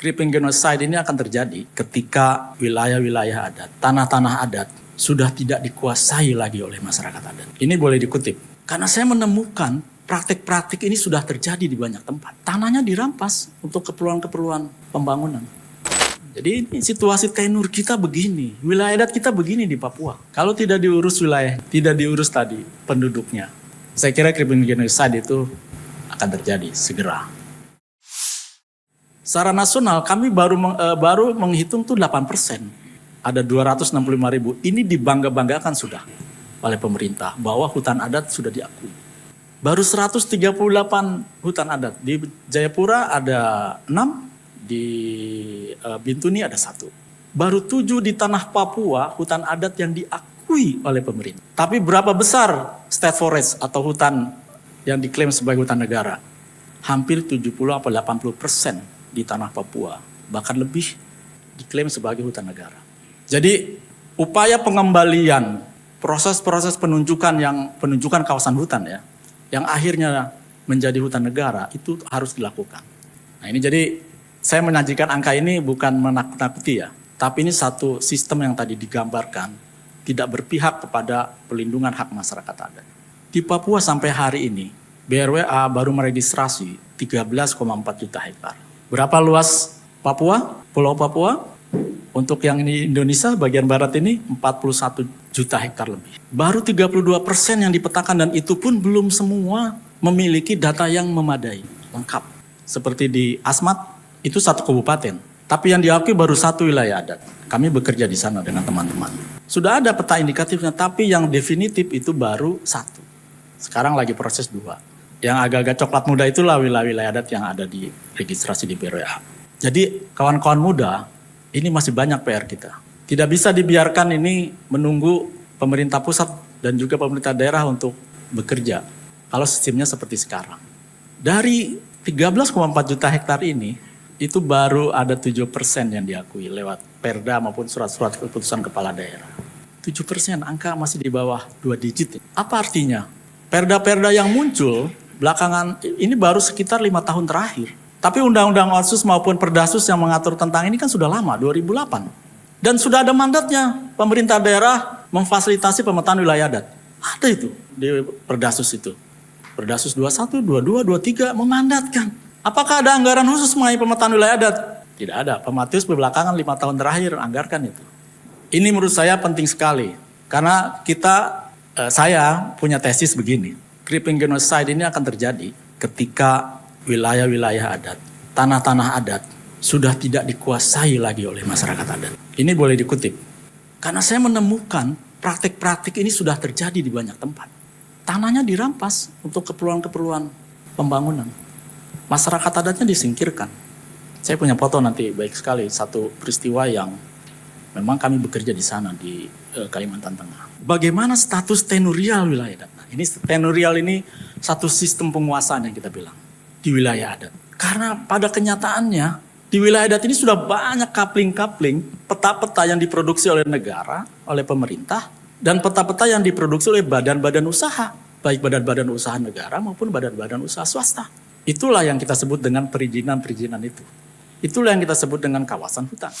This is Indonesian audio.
Creeping genocide ini akan terjadi ketika wilayah-wilayah adat, tanah-tanah adat sudah tidak dikuasai lagi oleh masyarakat adat. Ini boleh dikutip. Karena saya menemukan praktik-praktik ini sudah terjadi di banyak tempat. Tanahnya dirampas untuk keperluan-keperluan pembangunan. Jadi ini situasi tenur kita begini. Wilayah adat kita begini di Papua. Kalau tidak diurus wilayah, tidak diurus tadi penduduknya. Saya kira creeping genocide itu akan terjadi segera. Secara nasional kami baru menghitung tuh 8%. Ada 265.000. Ini dibangga-banggakan sudah oleh pemerintah bahwa hutan adat sudah diakui. Baru 138 hutan adat. Di Jayapura ada 6, di Bintuni ada 1. Baru 7 di tanah Papua hutan adat yang diakui oleh pemerintah. Tapi berapa besar state forest atau hutan yang diklaim sebagai hutan negara? Hampir 70-80% di tanah Papua, bahkan lebih diklaim sebagai hutan negara. Jadi upaya pengembalian proses-proses penunjukan kawasan hutan ya, yang akhirnya menjadi hutan negara itu harus dilakukan. Nah ini jadi saya menyajikan angka ini bukan menakut-nakuti ya, tapi ini satu sistem yang tadi digambarkan tidak berpihak kepada pelindungan hak masyarakat adat. Di Papua sampai hari ini BRWA baru meregistrasi 13,4 juta hektar. Berapa luas Papua, Pulau Papua? Untuk yang di Indonesia bagian barat ini 41 juta hektar lebih. Baru 32% yang dipetakan dan itu pun belum semua memiliki data yang memadai, lengkap. Seperti di Asmat itu 1 kabupaten, tapi yang diakui baru 1 wilayah adat. Kami bekerja di sana dengan teman-teman. Sudah ada peta indikatifnya, tapi yang definitif itu baru 1. Sekarang lagi proses 2. Yang agak-agak coklat muda itulah wilayah-wilayah adat yang ada di registrasi di BRWA. Jadi kawan-kawan muda, ini masih banyak PR kita. Tidak bisa dibiarkan ini menunggu pemerintah pusat dan juga pemerintah daerah untuk bekerja. Kalau sistemnya seperti sekarang. Dari 13,4 juta hektar ini, itu baru ada 7% yang diakui lewat perda maupun surat-surat keputusan kepala daerah. 7%, angka masih di bawah 2 digit. Apa artinya? Perda-perda yang muncul belakangan ini baru sekitar 5 tahun terakhir. Tapi Undang-Undang Otsus maupun Perdasus yang mengatur tentang ini kan sudah lama, 2008. Dan sudah ada mandatnya pemerintah daerah memfasilitasi pemetaan wilayah adat. Ada itu di Perdasus itu. Perdasus 21, 22, 23 memandatkan. Apakah ada anggaran khusus mengenai pemetaan wilayah adat? Tidak ada. Pak Matius belakangan 5 tahun terakhir anggarkan itu. Ini menurut saya penting sekali. Karena saya punya tesis begini. Creeping genocide ini akan terjadi ketika wilayah-wilayah adat, tanah-tanah adat sudah tidak dikuasai lagi oleh masyarakat adat. Ini boleh dikutip. Karena saya menemukan praktik-praktik ini sudah terjadi di banyak tempat. Tanahnya dirampas untuk keperluan-keperluan pembangunan. Masyarakat adatnya disingkirkan. Saya punya foto nanti baik sekali, satu peristiwa yang memang kami bekerja di sana di Kalimantan Tengah. Bagaimana status tenurial wilayah adat? Nah, ini tenurial ini satu sistem penguasaan yang kita bilang di wilayah adat. Karena pada kenyataannya di wilayah adat ini sudah banyak kapling-kapling peta-peta yang diproduksi oleh negara, oleh pemerintah, dan peta-peta yang diproduksi oleh badan-badan usaha, baik badan-badan usaha negara maupun badan-badan usaha swasta. Itulah yang kita sebut dengan perizinan-perizinan itu. Itulah yang kita sebut dengan kawasan hutan.